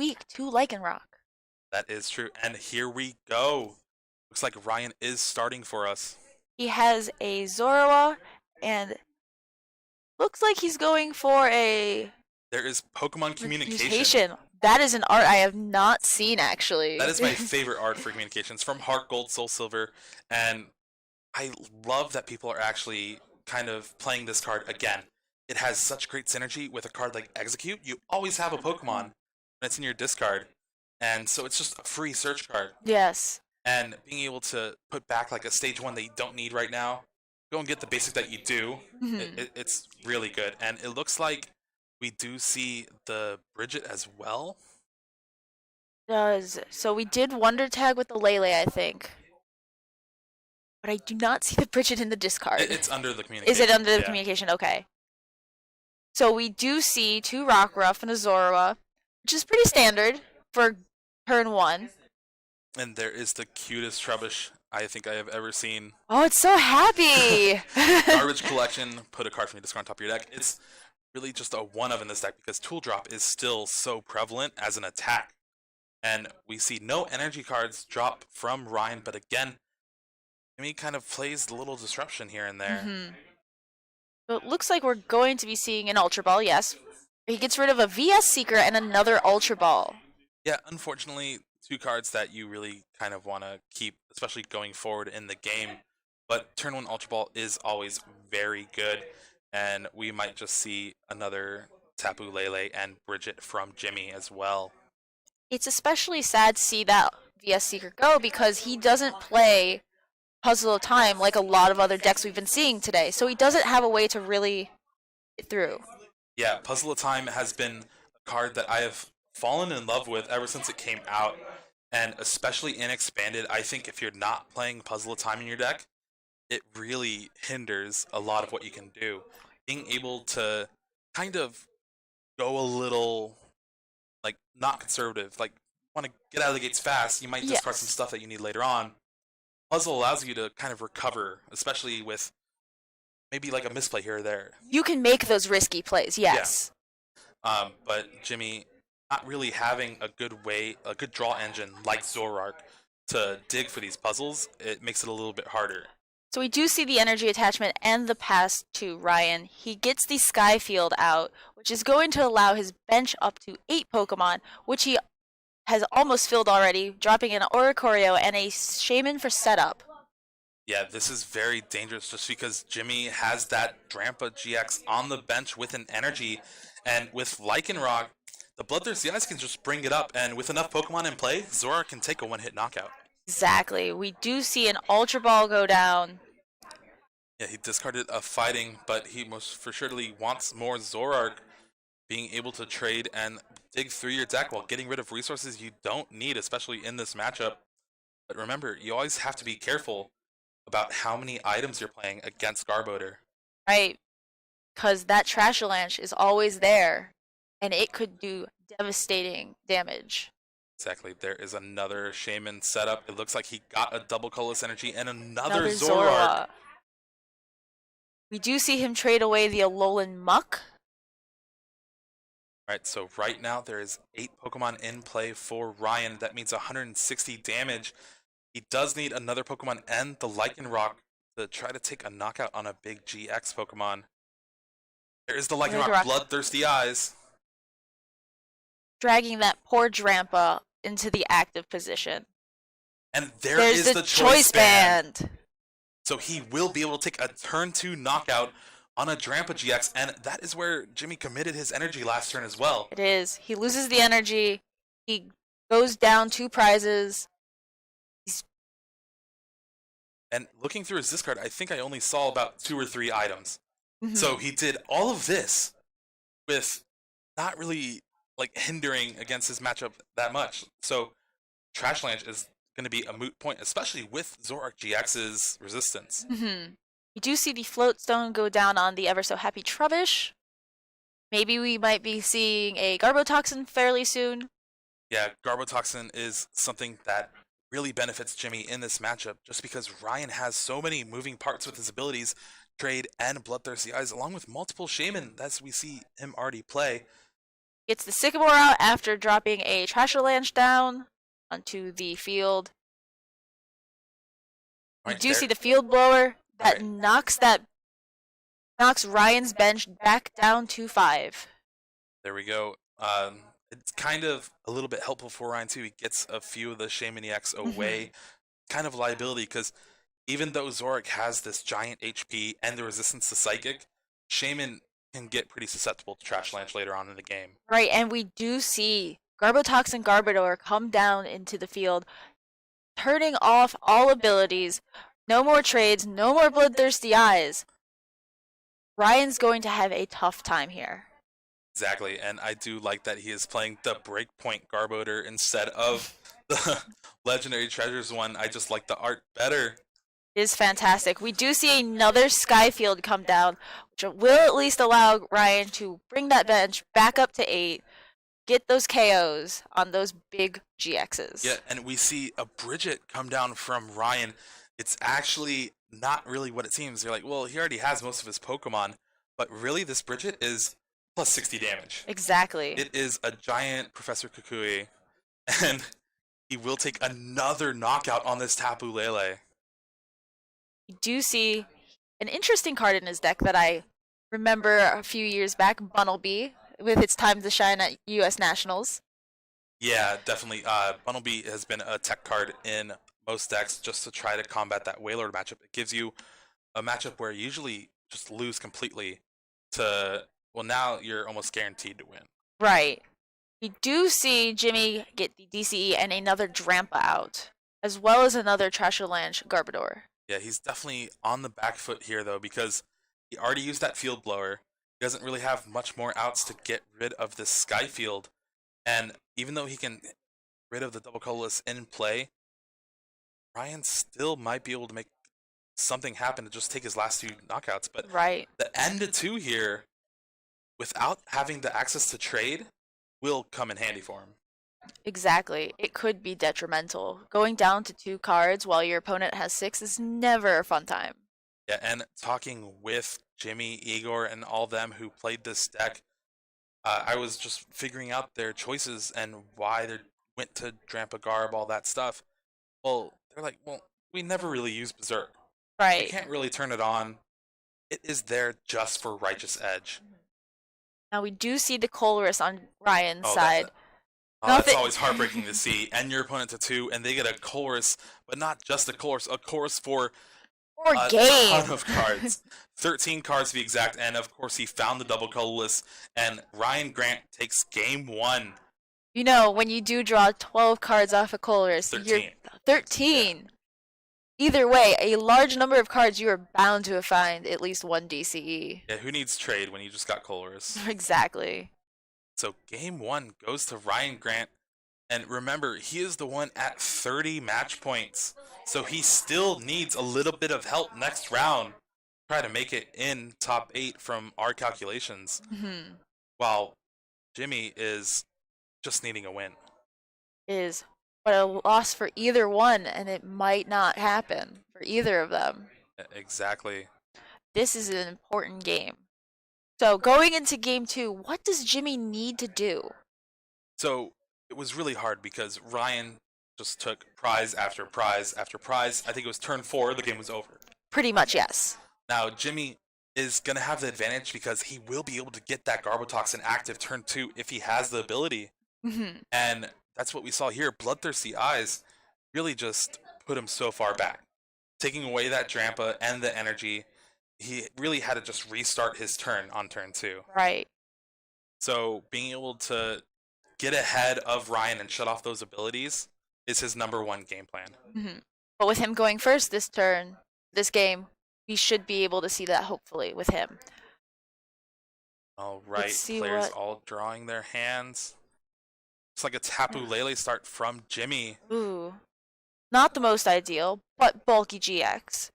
weak to Lycanroc. That is true. And here we go. Looks like Ryan is starting for us. He has a Zorua, and looks like he's going for a There is Pokemon communication. mutation. That is an art I have not seen, actually. That is my favorite art for communications from Heart Gold, Soul Silver, and I love that people are actually kind of playing this card again. It has such great synergy with a card like Execute. You always have a Pokemon when it's in your discard, and so it's just a free search card. Yes. And being able to put back like a stage 1 that you don't need right now, go and get the basic that you do. It's really good, and it looks like we do see the Bridget as well. Does. So we did Wonder Tag with the Lele, I think. But I do not see the Bridget in the discard. It's under the communication. Is it under the communication? Okay. So we do see 2 Rockruff and a Zorua, which is pretty standard for turn 1. And there is the cutest Trubbish I think I have ever seen. Oh, it's so happy! Garbage collection, put a card from your discard on top of your deck. It's really just a one of in this deck because Tool Drop is still so prevalent as an attack. And we see no energy cards drop from Ryan, but again, Jimmy kind of plays the little disruption here and there. So it looks like we're going to be seeing an Ultra Ball, yes. He gets rid of a VS Seeker and another Ultra Ball. Yeah, unfortunately, 2 cards that you really kind of want to keep, especially going forward in the game. But turn 1 Ultra Ball is always very good, and we might just see another Tapu Lele and Bridget from Jimmy as well. It's especially sad to see that VS Seeker go because he doesn't play Puzzle of Time like a lot of other decks we've been seeing today. So he doesn't have a way to really get through. Yeah, Puzzle of Time has been a card that I have fallen in love with ever since it came out. And especially in Expanded, I think if you're not playing Puzzle of Time in your deck, it really hinders a lot of what you can do. Being able to kind of go a little, like, not conservative, like, want to get out of the gates fast, you might discard some stuff that you need later on. Puzzle allows you to kind of recover, especially with maybe like a misplay here or there. You can make those risky plays, yes. Yeah. But Jimmy, not really having a good draw engine like Zoroark to dig for these puzzles, it makes it a little bit harder. So we do see the energy attachment and the pass to Ryan. He gets the Sky Field out, which is going to allow his bench up to 8 Pokemon, which he has almost filled already, dropping an Oricorio and a Shaman for setup. Yeah, this is very dangerous just because Jimmy has that Drampa GX on the bench with an energy, and with Lycanroc, the Bloodthirsty Eyes can just bring it up, and with enough Pokemon in play, Zora can take a one-hit knockout. Exactly. We do see an Ultra Ball go down. Yeah, he discarded a Fighting, but he most for surely wants more Zoroark, being able to trade and dig through your deck while getting rid of resources you don't need, especially in this matchup. But remember, you always have to be careful about how many items you're playing against Garbodor. Right. Because that Trashalanche is always there, and it could do devastating damage. Exactly. There is another Shaman setup. It looks like he got a double Colorless Energy and another Zoroark. We do see him trade away the Alolan Muck. Alright, so right now there is 8 Pokemon in play for Ryan. That means 160 damage. He does need another Pokemon and the Lycanroc to try to take a knockout on a big GX Pokemon. There is the Lycanroc, Bloodthirsty Eyes. Dragging that poor Drampa into the active position. And there's the Choice Band. So he will be able to take a turn 2 knockout on a Drampa GX, and that is where Jimmy committed his energy last turn as well. It is. He loses the energy. He goes down 2 prizes. And looking through his discard, I think I only saw about 2 or 3 items. So he did all of this with not really like hindering against his matchup that much. So Trashalanche is going to be a moot point, especially with Zoroark GX's resistance. We do see the Float Stone go down on the ever so happy Trubbish. Maybe we might be seeing a Garbotoxin fairly soon. Yeah, Garbotoxin is something that really benefits Jimmy in this matchup, just because Ryan has so many moving parts with his abilities, Trade and Bloodthirsty Eyes, along with multiple Shaman, as we see him already play. Gets the Sycamore out after dropping a Trashalanche down onto the field. You Right do there. see the field blower that Right. knocks Ryan's bench back down to 5. There we go. It's kind of a little bit helpful for Ryan too. He gets a few of the Shaman EX Mm-hmm. away. Kind of liability because even though Zorik has this giant HP and the resistance to Psychic, Shaman can get pretty susceptible to Trash Lance later on in the game. Right, and we do see Garbotox and Garbodor come down into the field, turning off all abilities. No more trades, no more bloodthirsty eyes. Ryan's going to have a tough time here. Exactly, and I do like that he is playing the Breakpoint Garbodor instead of the Legendary Treasures one. I just like the art better. It is fantastic. We do see another Skyfield come down, which will at least allow Ryan to bring that bench back up to 8, get those KOs on those big GXs. Yeah, and we see a Bridget come down from Ryan. It's actually not really what it seems. You're like, well, he already has most of his Pokemon, but really this Bridget is plus 60 damage. Exactly. It is a giant Professor Kukui, and he will take another knockout on this Tapu Lele. You do see an interesting card in his deck that I remember a few years back, Bunnelby, with its time to shine at US Nationals. Yeah, definitely. Bunnelby has been a tech card in most decks just to try to combat that Wailord matchup. It gives you a matchup where you usually just lose completely to, well, now you're almost guaranteed to win. Right. We do see Jimmy get the DCE and another Drampa out, as well as another Trashalanche Garbodor. Yeah, he's definitely on the back foot here, though, because he already used that field blower. He doesn't really have much more outs to get rid of this Sky Field. And even though he can get rid of the double colorless in play, Ryan still might be able to make something happen to just take his last 2 knockouts. But Right. the end of 2 here, without having the access to trade, will come in handy for him. Exactly. It could be detrimental. Going down to 2 cards while your opponent has 6 is never a fun time. Yeah, and talking with Jimmy, Igor, and all them who played this deck, I was just figuring out their choices and why they went to Drampa Garb, all that stuff. Well, they're like, well, we never really use Berserk. We Right. can't really turn it on. It is there just for Righteous Edge. Now we do see the Colress on Ryan's Oh, side. that's Nothing- always heartbreaking to see. And your opponent to 2, and they get a chorus, but not just a chorus for Or a game. ton of cards. 13 cards to be exact, and of course he found the double colorless, and Ryan Grant takes game 1. You know, when you do draw 12 cards off a Colress, 13. you're 13. Either way, a large number of cards, you are bound to find at least 1 DCE. Yeah, who needs trade when you just got colorless? Exactly. So game 1 goes to Ryan Grant. And remember, he is the one at 30 match points. So he still needs a little bit of help next round. Try to make it in top 8 from our calculations. Mm-hmm. While Jimmy is just needing a win. Is but a loss for either one, and it might not happen for either of them. Exactly. This is an important game. So going into game 2, what does Jimmy need to do? So it was really hard because Ryan just took prize after prize after prize. I think it was turn 4, the game was over. Pretty much, yes. Now Jimmy is going to have the advantage because he will be able to get that Garbotoxin active turn 2 if he has the ability. Mm-hmm. And that's what we saw here. Bloodthirsty Eyes really just put him so far back. Taking away that Drampa and the energy, he really had to just restart his turn on turn 2. Right. So being able to get ahead of Ryan and shut off those abilities is his number 1 game plan. Mm-hmm. But with him going first this game, we should be able to see that hopefully with him. All right, players all drawing their hands. It's like a Tapu Lele start from Jimmy. Ooh. Not the most ideal, but bulky GX.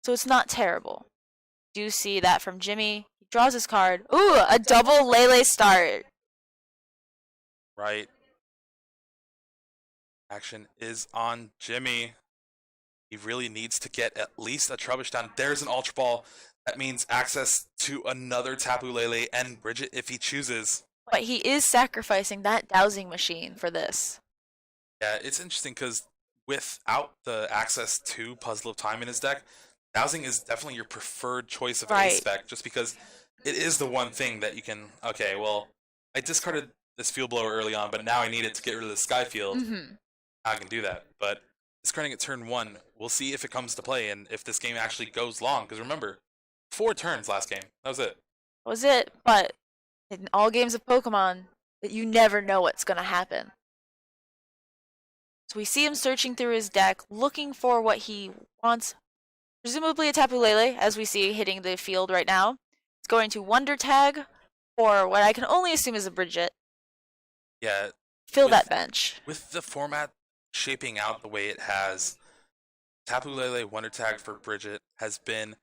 So it's not terrible. Do see that from Jimmy. He draws his card. Ooh, a double Lele start. Right. Action is on Jimmy. He really needs to get at least a Trubbish down. There's an Ultra Ball. That means access to another Tapu Lele and Bridget if he chooses. But he is sacrificing that dowsing machine for this. Yeah, it's interesting because without the access to Puzzle of Time in his deck, Dowsing is definitely your preferred choice of A Right. spec, just because it is the one thing that you can. Okay, well, I discarded this Field Blower early on, but now I need it to get rid of the Sky Field. Mm-hmm. I can do that, but discarding at turn 1, we'll see if it comes to play and if this game actually goes long. Because remember, 4 turns last game. That was it. That was it. But in all games of Pokemon, you never know what's going to happen. So we see him searching through his deck, looking for what he wants. Presumably a Tapu Lele, as we see hitting the field right now. It's going to Wonder Tag, or what I can only assume is a Bridget. Yeah. Fill that bench. With the format shaping out the way it has, Tapu Lele Wonder Tag for Bridget has been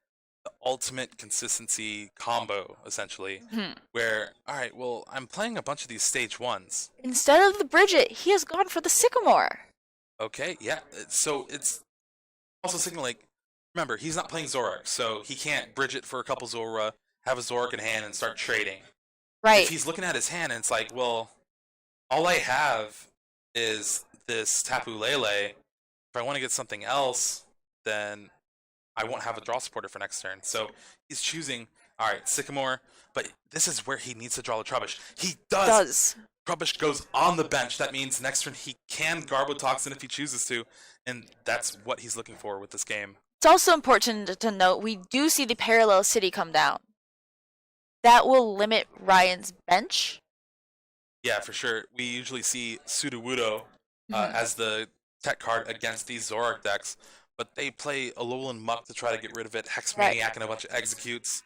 the ultimate consistency combo, essentially. Hmm. Where, alright, well, I'm playing a bunch of these stage 1s. Instead of the Bridget, he has gone for the Sycamore. Okay, yeah. So it's also signaling, remember, he's not playing Zoroark, so he can't Bridget for a couple Zora, have a Zoroark in hand, and start trading. Right. If he's looking at his hand and it's like, well, all I have is this Tapu Lele. If I want to get something else, then I won't have a draw supporter for next turn. So he's choosing, all right, Sycamore, but this is where he needs to draw the Trubbish. He does. Trubbish goes on the bench. That means next turn he can Garbotoxin if he chooses to, and that's what he's looking for with this game. It's also important to note we do see the Parallel City come down. That will limit Ryan's bench. Yeah, for sure. We usually see Sudowoodo as the tech card against these Zoroark decks, but they play Alolan Muck to try to get rid of it, Hex Maniac and a bunch of executes.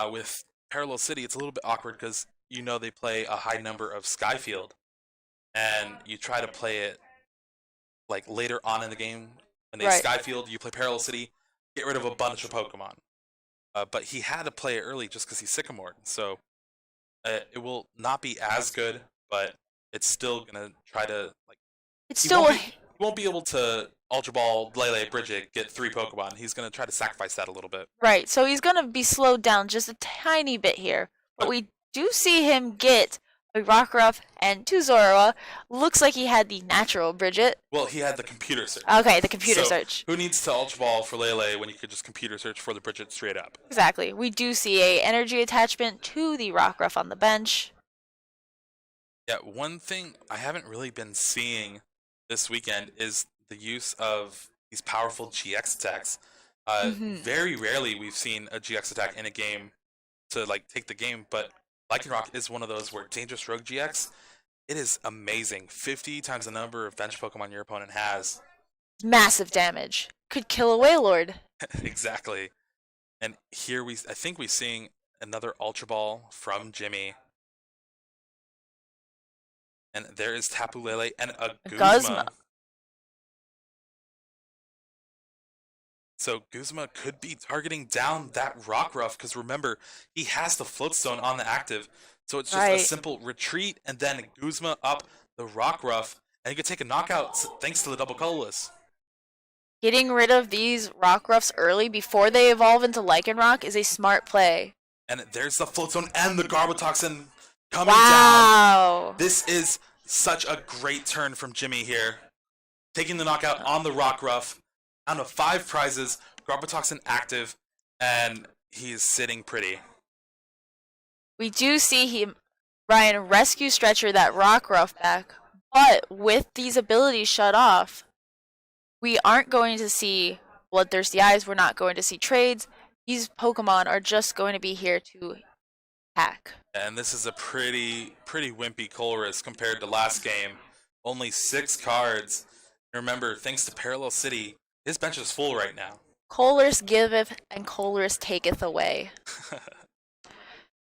With Parallel City, it's a little bit awkward because you know they play a high number of Skyfield, and you try to play it like later on in the game. When they Skyfield, you play Parallel City, get rid of a bunch of Pokemon. But he had to play it early just because he's Sycamore, so it will not be as good, but it's still gonna try to like. He won't be able to Ultra Ball, Lele, Bridget, get 3 Pokemon. He's gonna try to sacrifice that a little bit. Right, so he's gonna be slowed down just a tiny bit here, but we do see him get a Rockruff and 2 Zorua. Looks like he had the natural Bridget. Well, he had the computer search. Okay, the computer search. Who needs to Ultra Ball for Lele when you could just computer search for the Bridget straight up? Exactly. We do see a energy attachment to the Rockruff on the bench. Yeah, one thing I haven't really been seeing this weekend is the use of these powerful GX attacks. Very rarely we've seen a GX attack in a game to like take the game, but Lycanroc is one of those where Dangerous Rogue GX, it is amazing. 50 times the number of bench Pokemon your opponent has. Massive damage. Could kill a Wailord. Exactly. And here I think we're seeing another Ultra Ball from Jimmy. And there is Tapu Lele and a Guzma. So Guzma could be targeting down that Rockruff, because remember, he has the Float Stone on the active. So it's just a simple retreat and then Guzma up the Rockruff, and you can take a knockout thanks to the double colorless. Getting rid of these Rockruffs early before they evolve into Lycanroc is a smart play. And there's the Float Stone and the Garbotoxin coming down. This is such a great turn from Jimmy here. Taking the knockout on the Rockruff. Down to 5 prizes, Garbotoxin active, and he is sitting pretty. We do see Ryan rescue Stretcher that Rockruff back, but with these abilities shut off, we aren't going to see Bloodthirsty Eyes, we're not going to see trades. These Pokemon are just going to be here to attack. And this is a pretty wimpy Colress compared to last game. Only 6 cards. Remember, thanks to Parallel City, his bench is full right now. Colress giveth and Colress taketh away.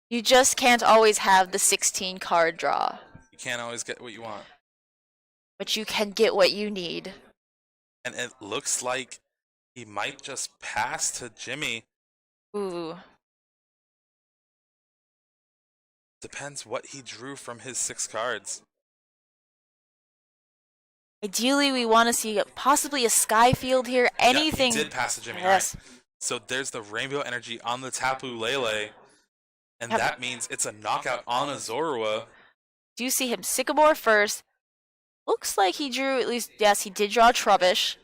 You just can't always have the 16 card draw. You can't always get what you want. But you can get what you need. And it looks like he might just pass to Jimmy. Ooh. Depends what he drew from his 6 cards. Ideally, we want to see possibly a Skyfield here. Anything. Yeah, he did pass to Jimmy. Yes. Right. So there's the Rainbow Energy on the Tapu Lele. And Yep. that means it's a knockout on a Zorua. Do you see him Sycamore first? Looks like he drew at least, yes, he did draw Trubbish.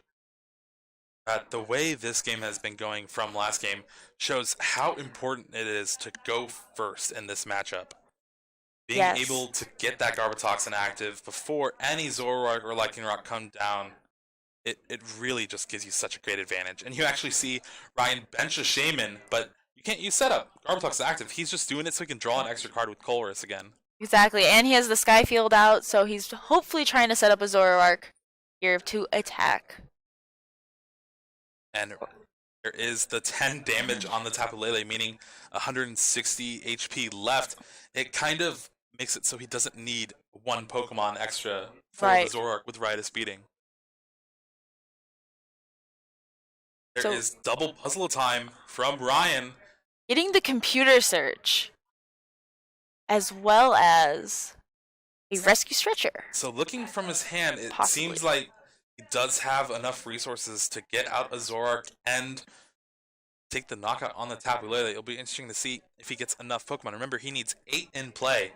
The way this game has been going from last game shows how important it is to go first in this matchup. Being Yes. able to get that Garbatoxin active before any Zoroark or Lightning Rock come down, it really just gives you such a great advantage. And you actually see Ryan bench a Shaman, but you can't use setup. Garbatox is active. He's just doing it so he can draw an extra card with Colress again. Exactly, and he has the Skyfield out, so he's hopefully trying to set up a Zoroark here to attack. And there is the 10 damage on the Tapu Lele, meaning 160 HP left. It kind of makes it so he doesn't need one Pokemon extra for Right. the Zoroark with Riotous Beating. There is double puzzle time from Ryan. Getting the computer search, as well as a rescue stretcher. So looking from his hand, it Possibly. seems like he does have enough resources to get out a Zoroark and take the knockout on the Tapu Lele. It'll be interesting to see if he gets enough Pokemon. Remember, he needs 8 in play.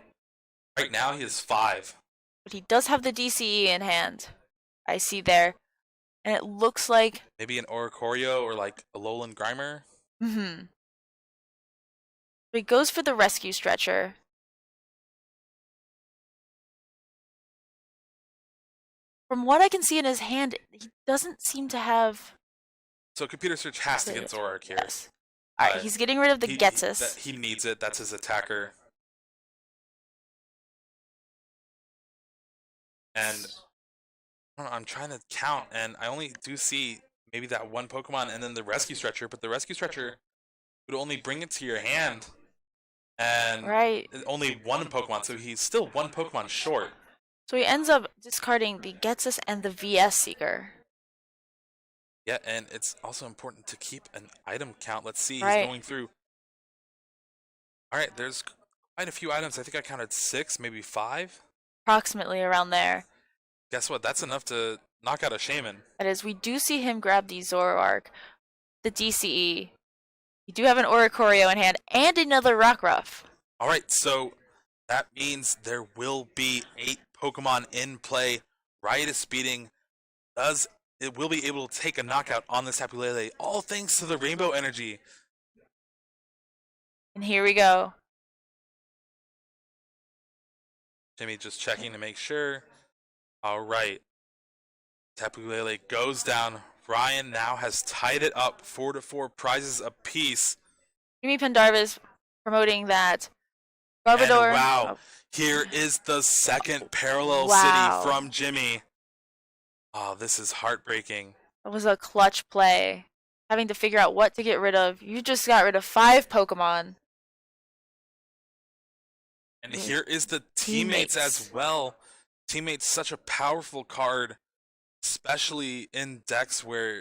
Right now, he has 5. But he does have the DCE in hand. I see there. And it looks like... Maybe an Oricorio or like a Alolan Grimer. Mm-hmm. So he goes for the rescue stretcher. From what I can see in his hand, he doesn't seem to have... So computer search has to get Zoroark here. Yes. Alright, he's getting rid of the Getsus. He needs it. That's his attacker. And I don't know, I'm trying to count, and I only do see maybe that one Pokemon and then the rescue stretcher, but the rescue stretcher would only bring it to your hand. And only one Pokemon, so he's still one Pokemon short. So he ends up discarding the Getsus and the VS Seeker. Yeah, and it's also important to keep an item count. Let's see, he's going through. Alright, there's quite a few items. I think I counted 6, maybe 5. Approximately around there. Guess what? That's enough to knock out a Shaman. That is, we do see him grab the Zoroark, the DCE. You do have an Oricorio in hand, and another Rockruff. Alright, so that means there will be 8 Pokemon in play. Riotous Beating will be able to take a knockout on this Tapu Lele, all thanks to the Rainbow Energy. And here we go. Jimmy just checking to make sure. Alright. Tapu Lele goes down. Ryan now has tied it up 4-4 prizes apiece. Jimmy Pendarvis promoting that. Garbodor. And wow, here is the second parallel city from Jimmy. Oh, this is heartbreaking. That was a clutch play. Having to figure out what to get rid of. You just got rid of 5 Pokemon. And here is the teammates as well. Teammates, such a powerful card, especially in decks where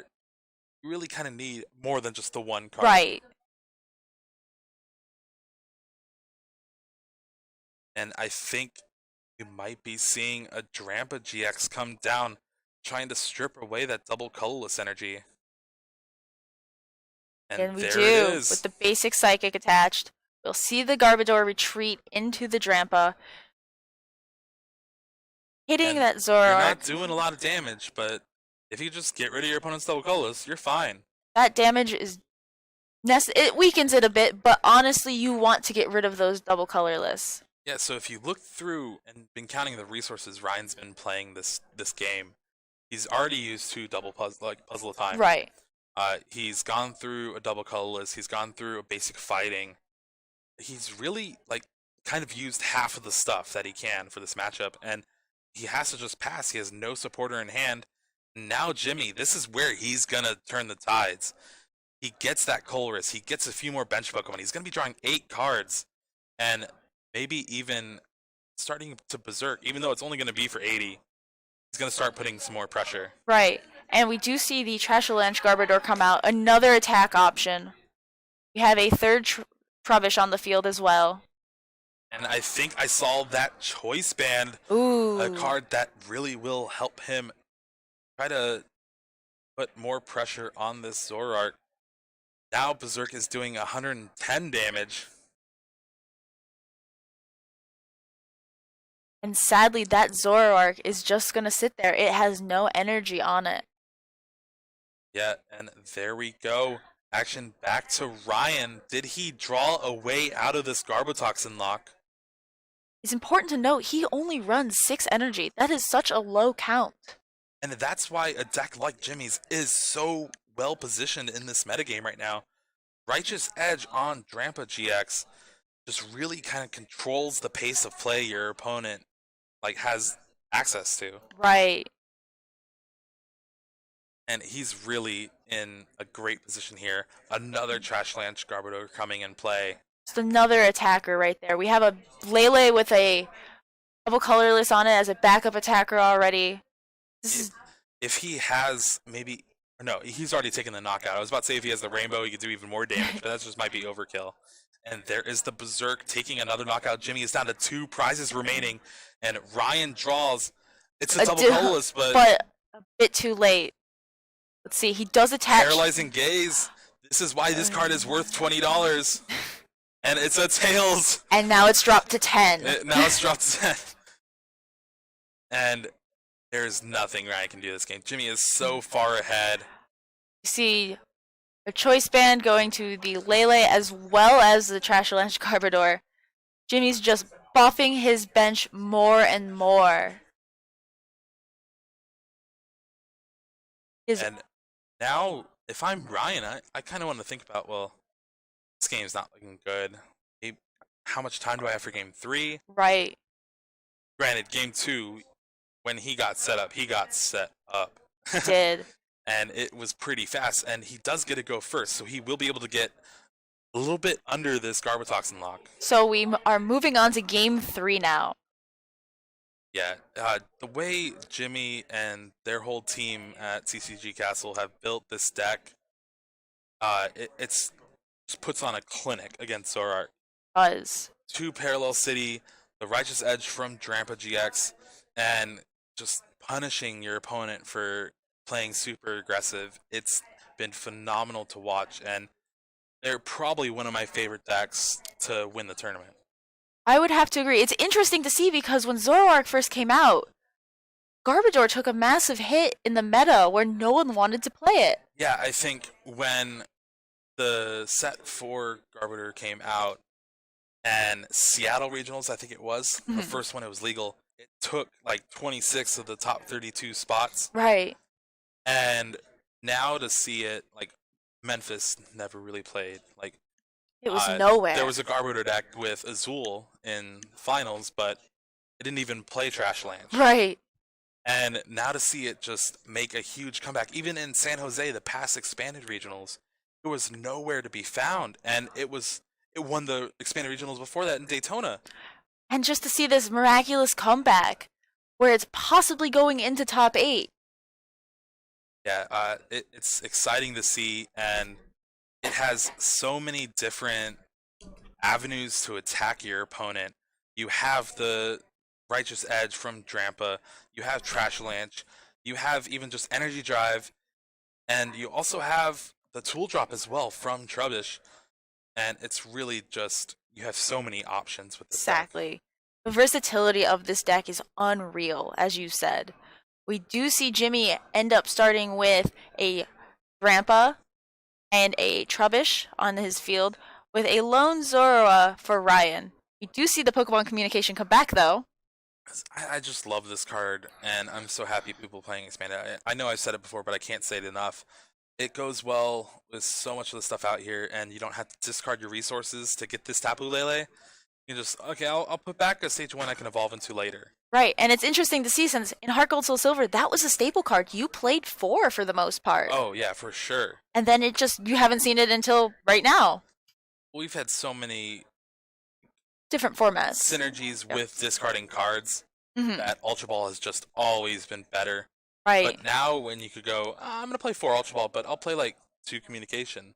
you really kind of need more than just the one card. Right. And I think we might be seeing a Drampa GX come down, trying to strip away that double colorless energy. And we do, with the basic Psychic attached. We'll see the Garbodor retreat into the Drampa. Hitting that Zoroark. You're not doing a lot of damage, but if you just get rid of your opponent's double colorless, you're fine. That damage is... it weakens it a bit, but honestly, you want to get rid of those double colorless. Yeah, so if you look through and been counting the resources Ryan's been playing this game, he's already used 2 double puzzle of time. Right. He's gone through a double colorless. He's gone through a basic fighting. He's really kind of used half of the stuff that he can for this matchup, and he has to just pass. He has no supporter in hand. Now Jimmy, this is where he's gonna turn the tides. He gets that Colress. He gets a few more bench Pokemon. He's gonna be drawing 8 cards, and maybe even starting to berserk. Even though it's only gonna be for 80, he's gonna start putting some more pressure. Right. And we do see the Trashalanche Garbodor come out. Another attack option. We have a third Trubbish on the field as well. And I think I saw that Choice Band, a card that really will help him try to put more pressure on this Zoroark. Now Berserk is doing 110 damage. And sadly, that Zoroark is just gonna sit there. It has no energy on it. Yeah, and there we go. Action back to Ryan. Did he draw a way out of this Garbotoxin lock? It's important to note he only runs 6 energy. That is such a low count. And that's why a deck like Jimmy's is so well positioned in this metagame right now. Righteous Edge on Drampa GX just really kind of controls the pace of play your opponent has access to. Right. And he's really in a great position here. Another Trash Lance Garbodor coming in play. Just another attacker right there. We have a Lele with a double colorless on it as a backup attacker already. If he has maybe... No, he's already taken the knockout. I was about to say if he has the rainbow, he could do even more damage, but that just might be overkill. And there is the Berserk taking another knockout. Jimmy is down to 2 prizes remaining, and Ryan draws. It's a double colorless, but a bit too late. Let's see, he does attach... Paralyzing Gaze. This is why this card is worth $20. And it's a Tails. And now it's dropped to 10. Now it's dropped to 10. And there's nothing Ryan can do this game. Jimmy is so far ahead. You see a choice band going to the Lele as well as the Trash Lance Garbodor. Jimmy's just buffing his bench more and more. And now, if I'm Ryan, I kind of want to think about, well, this game's not looking good. How much time do I have for game 3? Right. Granted, game 2, when he got set up, he got set up. He did. And it was pretty fast, and he does get to go first, so he will be able to get a little bit under this Garbotoxin lock. So we are moving on to game 3 now. Yeah, the way Jimmy and their whole team at TCG Castle have built this deck, it's just puts on a clinic against Zoroark. Does. 2 Parallel City, the Righteous Edge from Drampa GX, and just punishing your opponent for playing super aggressive. It's been phenomenal to watch, and they're probably one of my favorite decks to win the tournament. I would have to agree. It's interesting to see because when Zoroark first came out, Garbodor took a massive hit in the meta where no one wanted to play it. Yeah, I think when the set for Garbodor came out and Seattle Regionals, I think it was, the first one it was legal, it took 26 of the top 32 spots. Right. And now to see it, Memphis never really played. It was nowhere. There was a Garbodor deck with Azul in finals, but it didn't even play Trash Lance. Right. And now to see it just make a huge comeback, even in San Jose, the past expanded regionals, it was nowhere to be found. And it won the expanded regionals before that in Daytona. And just to see this miraculous comeback, where it's possibly going into top 8. Yeah, it's exciting to see, and it has so many different avenues to attack your opponent. You have the Righteous Edge from Drampa, you have Trash Lance, you have even just Energy Drive, and you also have the Tool Drop as well from Trubbish. And it's really just, you have so many options with this deck. Exactly. The versatility of this deck is unreal, as you said. We do see Jimmy end up starting with a Drampa and a Trubbish on his field with a lone Zorua for Ryan. We do see the Pokemon communication come back, though. I just love this card, and I'm so happy people playing Expanded. I know I've said it before, but I can't say it enough. It goes well with so much of the stuff out here, and you don't have to discard your resources to get this Tapu Lele. You just, okay, I'll put back a stage 1 I can evolve into later. Right, and it's interesting to see since in Heart Gold Soul Silver, that was a staple card. You played 4 for the most part. Oh, yeah, for sure. And then you haven't seen it until right now. We've had so many different formats. Synergies with discarding cards that Ultra Ball has just always been better. Right. But now when you could go, I'm going to play 4 Ultra Ball, but I'll play 2 Communication.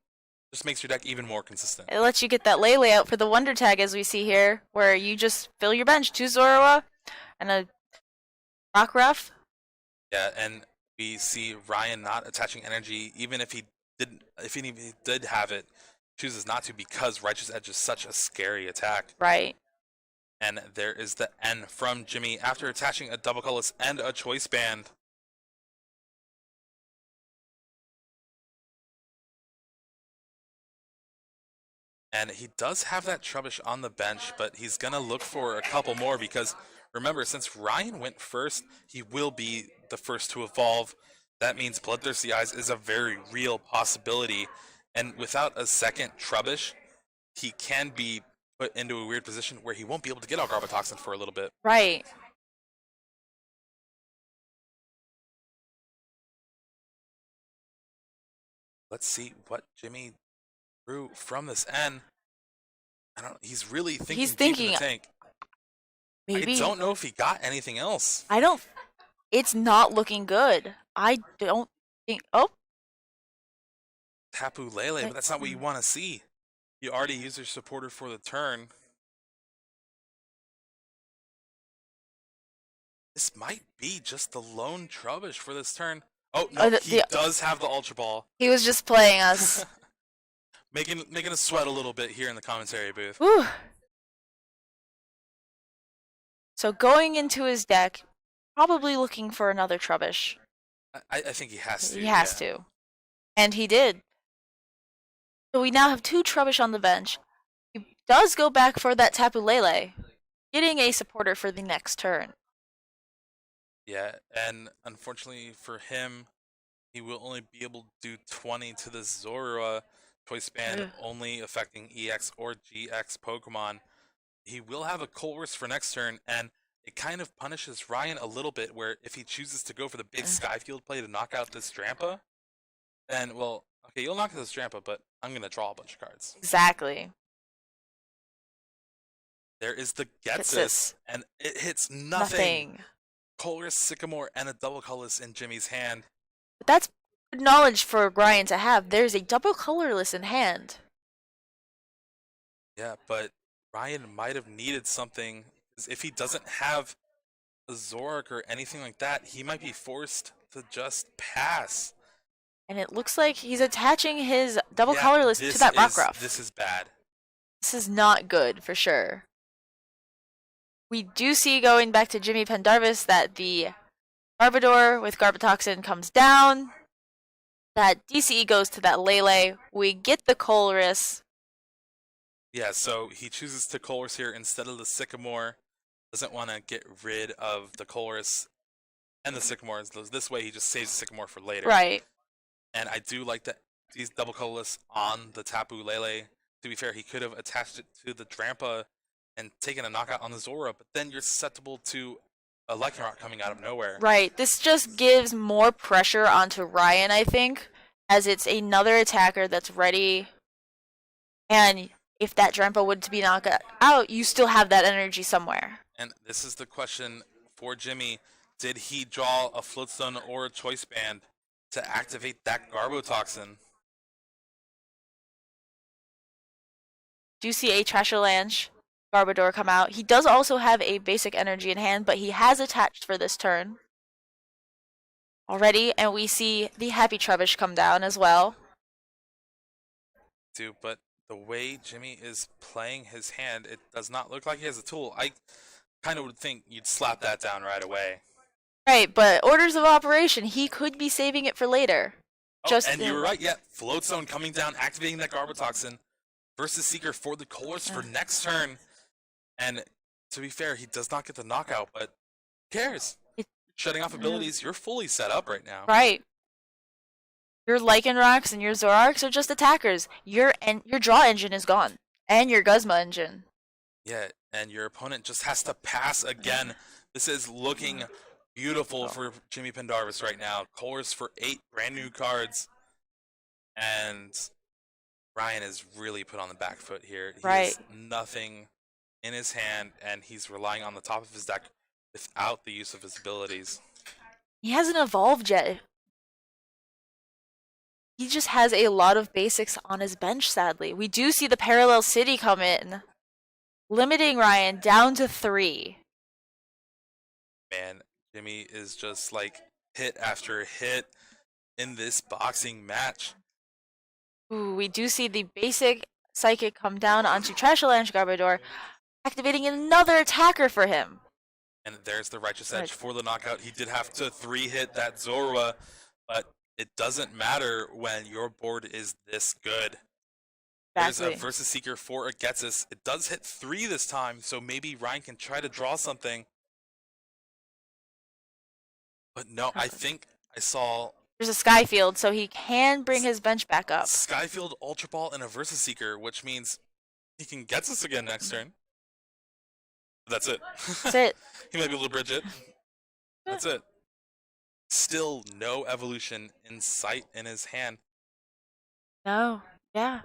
Just makes your deck even more consistent. It lets you get that Lele out for the Wonder Tag, as we see here, where you just fill your bench, 2 Zorua and a Rockruff. Yeah, and we see Ryan not attaching energy, even if he did have it, chooses not to because Righteous Edge is such a scary attack. Right. And there is the N from Jimmy after attaching a double colorless and a choice band. And he does have that Trubbish on the bench, but he's going to look for a couple more because remember, since Ryan went first, he will be the first to evolve. That means Bloodthirsty Eyes is a very real possibility. And without a second Trubbish, he can be put into a weird position where he won't be able to get out Garbotoxin for a little bit. Right. Let's see what Jimmy drew from this N. I don't. He's really thinking He's deep in thinking the tank. maybe. I don't know if he got anything else. I don't. It's not looking good. I don't think. Oh, Tapu Lele, but that's not what you want to see. You already used your supporter for the turn. This might be just the lone Trubbish for this turn. Oh no, he does have the Ultra Ball. He was just playing us. making us sweat a little bit here in the commentary booth. Whew. So going into his deck, probably looking for another Trubbish. I think he has to. He has to. And he did. So we now have 2 Trubbish on the bench. He does go back for that Tapu Lele, getting a supporter for the next turn. Yeah, and unfortunately for him, he will only be able to do 20 to the Zorua choice band, only affecting EX or GX Pokemon. He will have a Colress for next turn, and it kind of punishes Ryan a little bit, where if he chooses to go for the big Skyfield play to knock out this Drampa, then, well, okay, you'll knock out this Drampa, but I'm going to draw a bunch of cards. Exactly. There is the Getsis, and it hits nothing. Colress, Sycamore, and a double colorless in Jimmy's hand. But that's good knowledge for Ryan to have. There's a double colorless in hand. Yeah, but Ryan might have needed something. If he doesn't have a Zoroark or anything like that, he might be forced to just pass. And it looks like he's attaching his double colorless to that Rockruff. This is bad. This is not good for sure. We do see, going back to Jimmy Pendarvis, that the Garbodor with Garbotoxin comes down. That DCE goes to that Lele. We get the Colress. Yeah, so he chooses to Colress here instead of the Sycamore. Doesn't want to get rid of the Colress and the Sycamore. This way he just saves the Sycamore for later. Right. And I do like that he's double colorless on the Tapu Lele. To be fair, he could have attached it to the Drampa and taken a knockout on the Zora, but then you're susceptible to a Lycanroc coming out of nowhere. Right. This just gives more pressure onto Ryan, I think, as it's another attacker that's ready. And if that Drampa would to be knocked out, you still have that energy somewhere. And this is the question for Jimmy. Did he draw a Floatstone or a Choice Band to activate that Garbotoxin? Do you see a Trashalanche Garbodor come out? He does also have a basic energy in hand, but he has attached for this turn already, and we see the Happy Trubbish come down as well. But the way Jimmy is playing his hand, it does not look like he has a tool. I kind of would think you'd slap that down right away. Right, but orders of operation, he could be saving it for later. Oh, and you were right, yeah. Floatstone coming down, activating that Garbotoxin versus Seeker for the Colress for next turn. And to be fair, he does not get the knockout, but who cares? Shutting off abilities, you're fully set up right now. Right. Your Lycanrocs and your Zoroarks are just attackers. Your draw engine is gone. And your Guzma engine. Yeah, and your opponent just has to pass again. This is looking beautiful for Jimmy Pendarvis right now. Colress for 8 brand new cards. And Ryan is really put on the back foot here. He has nothing in his hand, and he's relying on the top of his deck without the use of his abilities. He hasn't evolved yet. He just has a lot of basics on his bench, sadly. We do see the Parallel City come in, limiting Ryan down to 3. Man, Jimmy is just like hit after hit in this boxing match. Ooh, we do see the basic Psychic come down onto Trashalanche Garbodor. activating another attacker for him. And there's the Righteous Right. Edge for the knockout. He did have to 3-hit that Zorua, but it doesn't matter when your board is this good. There's a Exactly. Versus Seeker for a Getsus. It does hit 3 this time, so maybe Ryan can try to draw something. But no, I think I saw There's a Skyfield, so he can bring his bench back up. Skyfield, Ultra Ball, and a Versus Seeker, which means he can Getsus again next turn. That's it. That's it. He might be able to bridge it. That's it. Still no evolution in sight in his hand. No. Yeah.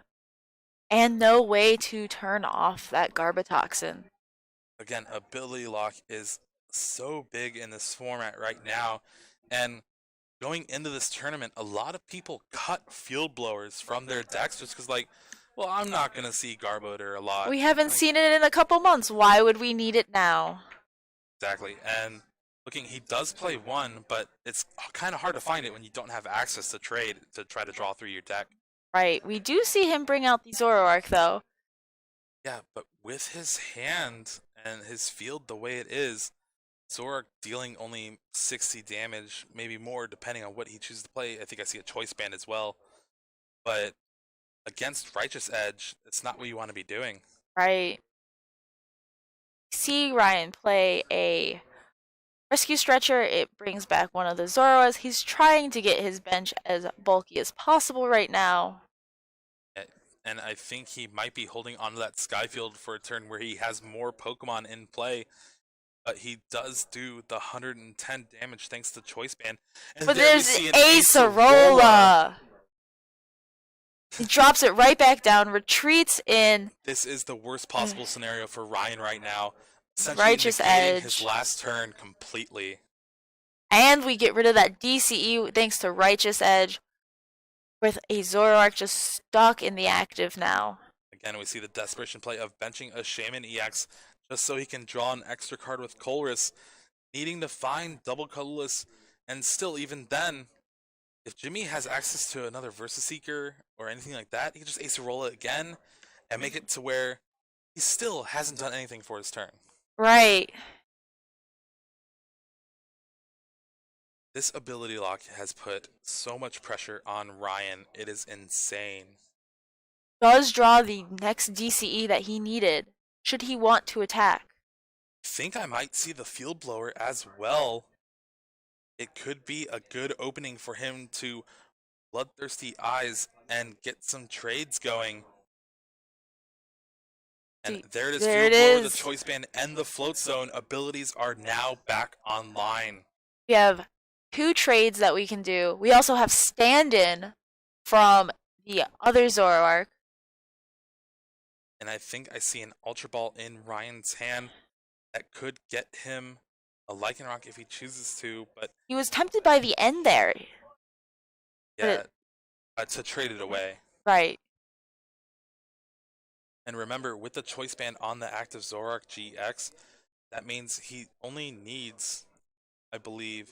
And no way to turn off that Garbatoxin. Again, ability lock is so big in this format right now. And going into this tournament, a lot of people cut field blowers from their decks just because, like, well, I'm not going to see Garbodor a lot. We haven't Like, seen it in a couple months. Why would we need it now? exactly. And looking, he does play one, but it's kind of hard to find it when you don't have access to trade to try to draw through your deck. Right. We do see him bring out the Zoroark, though. Yeah, but with his hand and his field the way it is, Zoroark dealing only 60 damage, maybe more, depending on what he chooses to play. I think I see a choice band as well. But against Righteous Edge, it's not what you want to be doing. Right. See Ryan play a Rescue Stretcher. It brings back one of the Zoroas. He's trying to get his bench as bulky as possible right now. And I think he might be holding onto that Skyfield for a turn where he has more Pokemon in play. But he does do the 110 damage thanks to Choice Band. And But there we there's see an Acerola. He drops it right back down, retreats in. This is the worst possible scenario for Ryan right now. Essentially Righteous negating Edge. his last turn completely. And we get rid of that DCE thanks to Righteous Edge. With a Zoroark just stuck in the active now. Again, we see the desperation play of benching a Shaman EX just so he can draw an extra card with Colress, needing to find double colorless, and still, even then, if Jimmy has access to another Versus Seeker or anything like that, he can just Acerola again and make it to where he still hasn't done anything for his turn. Right. This ability lock has put so much pressure on Ryan. It is insane. Does draw the next DCE that he needed, should he want to attack. I think I might see the Field Blower as well. It could be a good opening for him to Bloodthirsty Eyes and get some trades going. And there it is, There Field it Blower, the is. Choice Band, and the Float Zone abilities are now back online. We have 2 trades that we can do. We also have stand-in from the other Zoroark. And I think I see an Ultra Ball in Ryan's hand that could get him a Lycanroc if he chooses to, but He was tempted by the end there. yeah, to trade it away. Right. And remember, with the Choice Band on the active Zoroark GX, that means he only needs, I believe,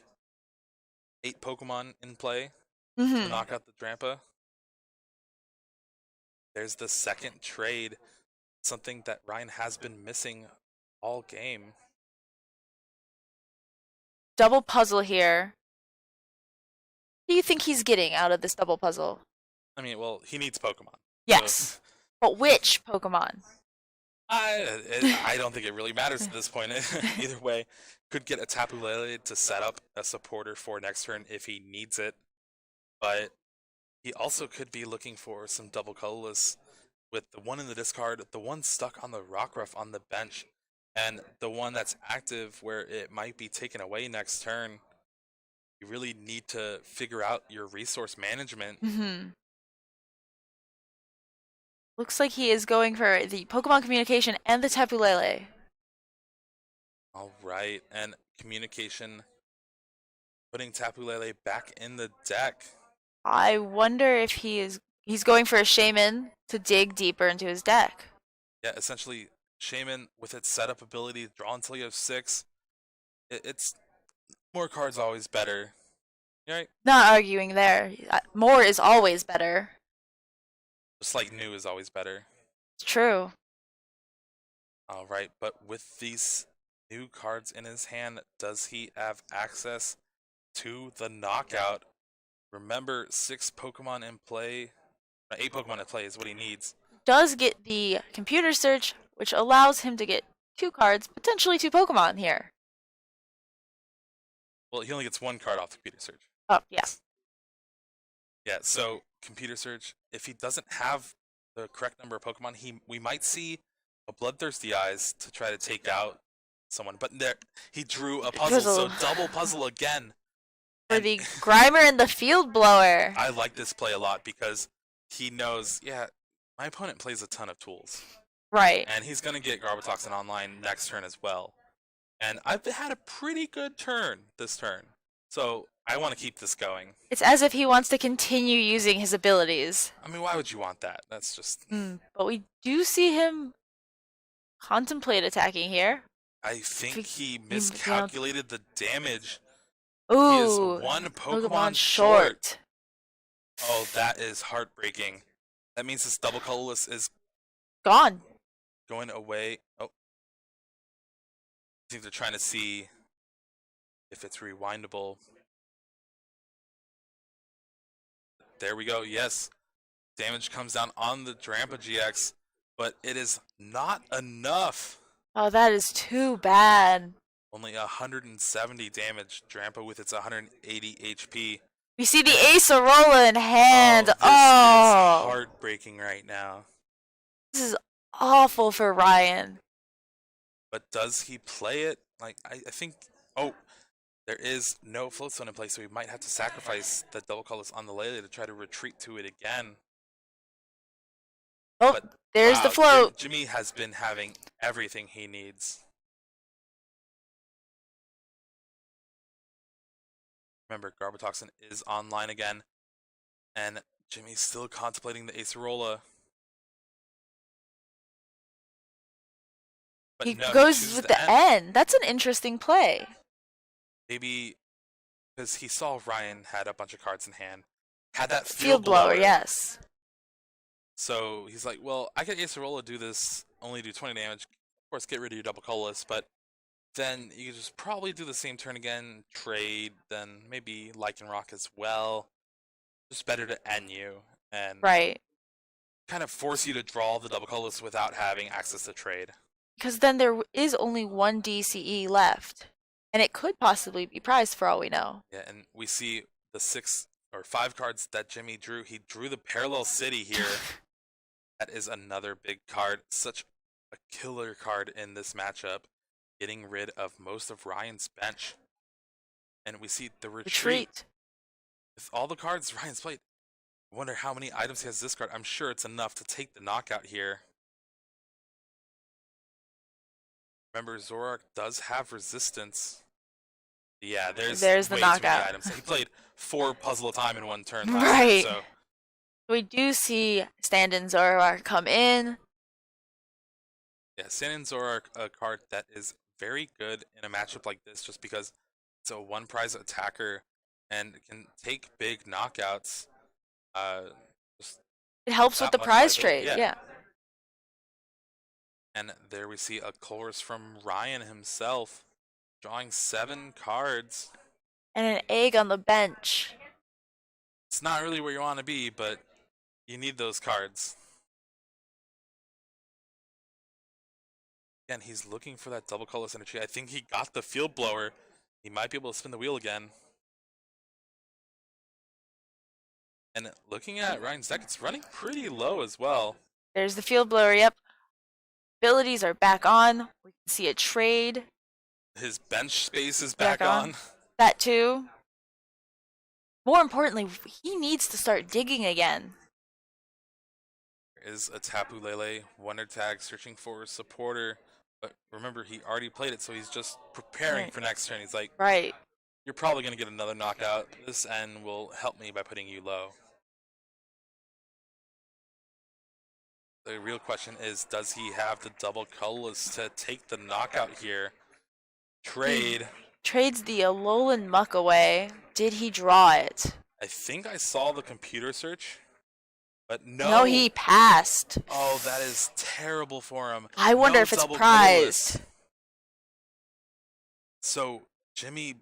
8 Pokemon in play to knock out the Drampa. There's the second trade, something that Ryan has been missing all game. Double puzzle here. What do you think he's getting out of this double puzzle? I mean, well, he needs Pokemon. Yes. So But which Pokemon? I don't think it really matters at this point. Either way, could get a Tapu Lele to set up a supporter for next turn if he needs it. But he also could be looking for some double colorless with the one in the discard, the one stuck on the Rockruff on the bench, and the one that's active where it might be taken away next turn. You really need to figure out your resource management. Looks like he is going for the Pokemon Communication and the Tapu Lele. All right, and communication, putting Tapu Lele back in the deck. I wonder if he's going for a Shaman to dig deeper into his deck. Yeah, essentially, Shaman with its setup ability, draw until you have 6. It's more cards always better, right? Not arguing there. More is always better. Just like new is always better. It's true. All right, but with these new cards in his hand, does he have access to the knockout? Remember, 6 Pokemon in play, 8 Pokemon in play is what he needs. Does get the computer search, which allows him to get 2 cards, potentially 2 Pokemon here. Well, he only gets 1 card off the computer search. Oh, yeah. Yeah, so computer search, if he doesn't have the correct number of Pokemon, we might see a Bloodthirsty Eyes to try to take out someone. But there, he drew a puzzle, so double puzzle again. For the Grimer and the Field Blower. I like this play a lot because he knows, yeah, my opponent plays a ton of tools. Right. And he's going to get Garbotoxin online next turn as well. And I've had a pretty good turn this turn. So I want to keep this going. It's as if he wants to continue using his abilities. I mean, why would you want that? That's just... But we do see him contemplate attacking here. I think he miscalculated the damage. Ooh, he is 1 Pokemon short. Oh, that is heartbreaking. That means this double colorless is gone. Going away. Oh. I think they're trying to see if it's rewindable. There we go. Yes. Damage comes down on the Drampa GX, but it is not enough. Oh, that is too bad. Only 170 damage. Drampa with its 180 HP. We see the Acerola in hand. This is heartbreaking right now. This is awful for Ryan. But does he play it? Like, I think... Oh, there is no float zone in place, so we might have to sacrifice the double colors on the Lele to try to retreat to it again. Oh, but, there's the float. Jimmy has been having everything he needs. Remember, Garbotoxin is online again, and Jimmy's still contemplating the Acerola. But he no, goes with the N. That's an interesting play. Maybe because he saw Ryan had a bunch of cards in hand. Had that Field blower, yes. So he's like, well, I can Acerola do this, only do 20 damage. Of course, get rid of your double colorless, but then you could just probably do the same turn again, trade, then maybe Lycanroc as well. Just better to N you and kind of force you to draw the double colorless without having access to trade. Because then there is only 1 DCE left, and it could possibly be prized for all we know. Yeah, and we see the 6 or 5 cards that Jimmy drew. He drew the Parallel City here. That is another big card. Such a killer card in this matchup. Getting rid of most of Ryan's bench. And we see the retreat. With all the cards Ryan's played, I wonder how many items he has this card. I'm sure it's enough to take the knockout here. Remember, Zoroark does have resistance. Yeah, there's the way knockout. Too many items. He played 4 Puzzle of Time in 1 turn last time, so. We do see stand-in Zoroark come in. Yeah, stand-in Zoroark, a card that is very good in a matchup like this just because it's a 1 prize attacker and can take big knockouts. It helps with the prize trade, yeah. And there we see a chorus from Ryan himself, drawing 7 cards. And an egg on the bench. It's not really where you want to be, but you need those cards. Again, he's looking for that double colorless energy. I think he got the Field Blower. He might be able to spin the wheel again. And looking at Ryan's deck, it's running pretty low as well. There's the Field Blower, yep. Abilities are back on. We can see a trade. His bench space is back on. That too. More importantly, he needs to start digging again. There is a Tapu Lele Wonder Tag searching for a supporter. But remember, he already played it, so he's just preparing for next turn. He's like, you're probably going to get another knockout. This N will help me by putting you low. The real question is, does he have the double colorless to take the knockout here? Trade. Trades the Alolan Muck away. Did he draw it? I think I saw the computer search, But No, he passed. Oh, that is terrible for him. I wonder No if it's double prized. colorless. So Jimmy,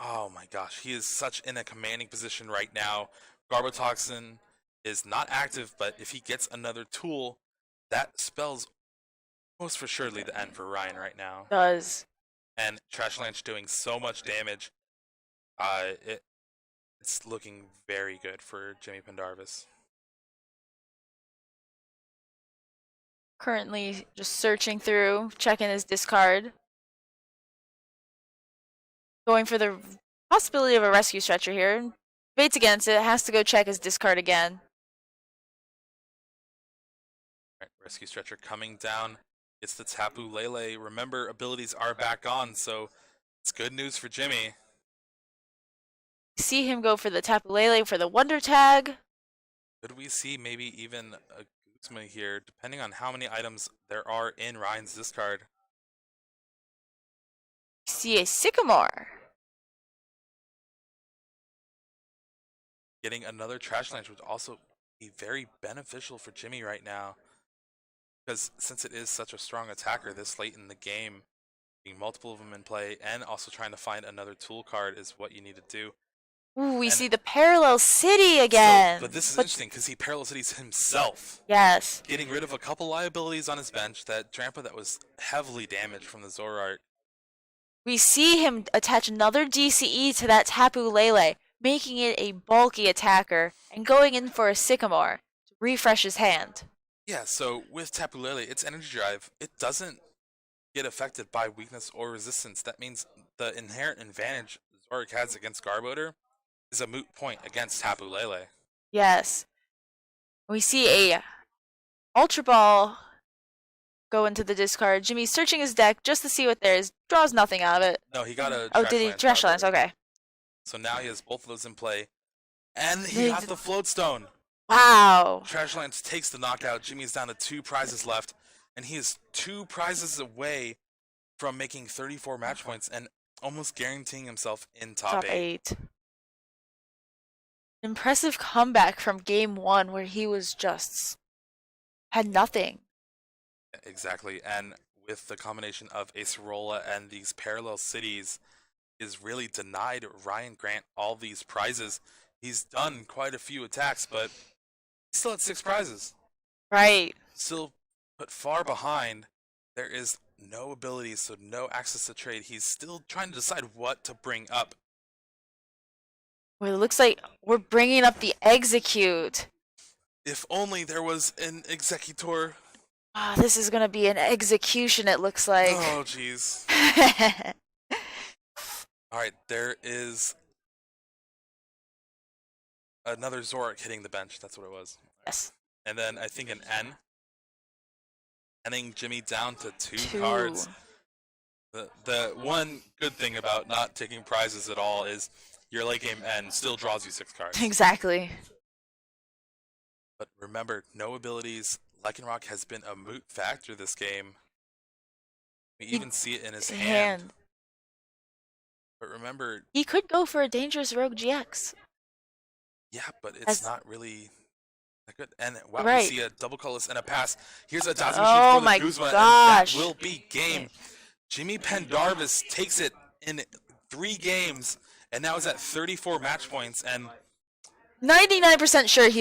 oh my gosh, he is such in a commanding position right now. Garbotoxin is not active, but if he gets another tool, that spells most for surely the end for Ryan right now. Does. And Trash Lanch doing so much damage, it's looking very good for Jimmy Pendarvis. Currently just searching through, checking his discard. Going for the possibility of a rescue stretcher here. Debates against it, has to go check his discard again. Right, rescue stretcher coming down. It's the Tapu Lele. Remember, abilities are back on, so it's good news for Jimmy. See him go for the Tapu Lele for the Wonder Tag. Could we see maybe even a Guzma here, depending on how many items there are in Ryan's discard? See a Sycamore. Getting another Trash Lanch would also be very beneficial for Jimmy right now. Because since it is such a strong attacker this late in the game, being multiple of them in play and also trying to find another tool card is what you need to do. Ooh, we see the Parallel City again. But this is interesting because he Parallel Cities himself. Yes. Getting rid of a couple liabilities on his bench, that Drampa that was heavily damaged from the Zoroark. We see him attach another DCE to that Tapu Lele, making it a bulky attacker, and going in for a Sycamore to refresh his hand. Yeah, so with Tapu Lele, its energy drive, it doesn't get affected by weakness or resistance. That means the inherent advantage Zoroark has against Garbodor is a moot point against Tapu Lele. Yes. We see a Ultra Ball go into the discard. Jimmy's searching his deck just to see what there is. Draws nothing out of it. No, he got a Oh, did he? Trash Lance, okay. So now he has both of those in play. And he got the Float Stone. Wow. Trash Lance takes the knockout. Jimmy's down to 2 prizes left. And he is 2 prizes away from making 34 match points and almost guaranteeing himself in top 8. Impressive comeback from game 1 where he was just had nothing. Exactly. And with the combination of Acerola and these Parallel Cities is really denied Ryan Grant all these prizes. He's done quite a few attacks, but he's still at 6 prizes. Right. Still put far behind. There is no abilities, so no access to trade. He's still trying to decide what to bring up. Well, it looks like we're bringing up the Execute. If only there was an Executor. Ah, this is going to be an execution, it looks like. Oh, jeez. Alright, there is another Zoroark hitting the bench. That's what it was. Yes. And then I think an N. Ending Jimmy down to 2 cards. The one good thing about not taking prizes at all is your late game N still draws you 6 cards. Exactly. But remember, no abilities. Lycanroc has been a moot factor this game. We even see it in his hand. But remember, he could go for a dangerous Rogue GX. Yeah, but it's not really that good. And wow, right. We see a double colorless and a pass. Here's a Dazu oh for my the Guzma, gosh. and that will be game. Jimmy Pendarvis takes it in 3 games and now is at 34 match points and 99% sure he